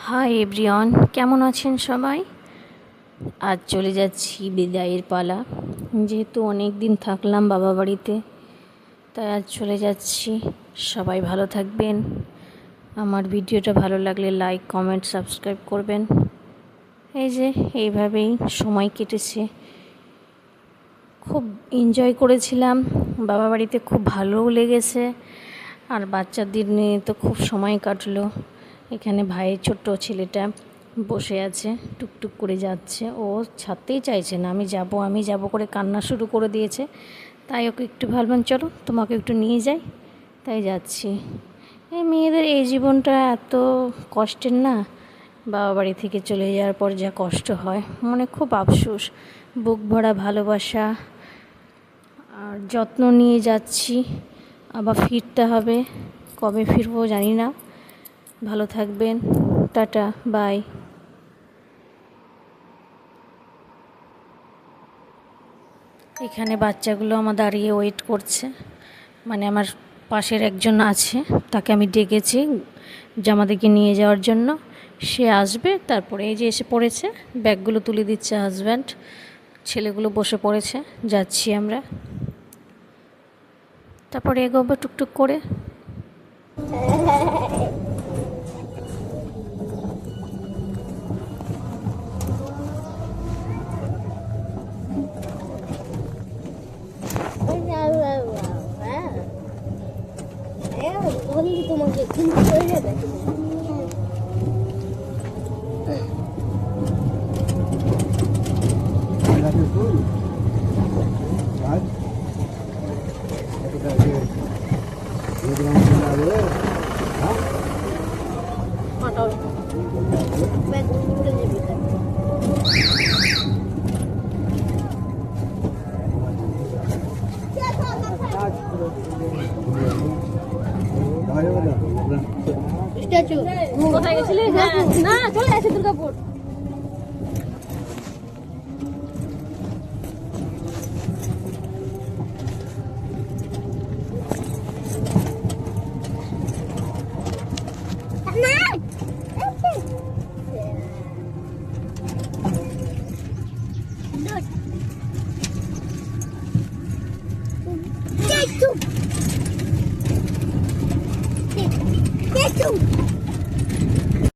Hi everyone, কেমন আছেন সবাই? আজ চলে যাচ্ছি বিদায়ের পালা। যেহেতু অনেক দিন থাকলাম বাবা বাড়িতে, তাই আজ চলে যাচ্ছি। সবাই ভালো থাকবেন। আমার ভিডিওটা ভালো লাগলে লাইক, কমেন্ট, সাবস্ক্রাইব করবেন। এই যে এইভাবেই সময় কেটেছে, খুব এনজয় করেছিলাম বাবা বাড়িতে, খুব ভালোও লেগেছে। আর বাচ্চাদের নিয়ে তো খুব সময় কাটলো। এখানে ভাইয়ের ছোট্ট ছেলেটা বসে আছে, টুকটুক করে যাচ্ছে, ও ছাড়তেই চাইছে না। আমি যাব করে কান্না শুরু করে দিয়েছে। তাই ওকে একটু ভাবলাম চলো তোমাকে একটু নিয়ে যাই, তাই যাচ্ছি। এই মেয়েদের এই জীবনটা এত কষ্টের না, বাবা বাড়ি থেকে চলে যাওয়ার পর যা কষ্ট হয়, মনে খুব আফসোস। বুক ভরা ভালোবাসা আর যত্ন নিয়ে যাচ্ছি, আবার ফিরতে হবে। কবে ফিরবো জানি না। ভালো থাকবেন, টাটা, বাই। এখানে বাচ্চাগুলো আমার দাঁড়িয়ে ওয়েট করছে, মানে আমার পাশের একজন আছে, তাকে আমি ডেকেছি জামাদিকে নিয়ে যাওয়ার জন্য। সে আসবে, তারপরে এই যে এসে পড়েছে, ব্যাগগুলো তুলে দিচ্ছে হাজব্যান্ড, ছেলেগুলো বসে পড়েছে, যাচ্ছি আমরা। তারপরে এগোবো টুকটুক করে। তোমাকে কিন্তু হয়ে যাবে। স্ট্যাচু কোথায় গেছিলি? না চলে আসে দুর্গাপুর।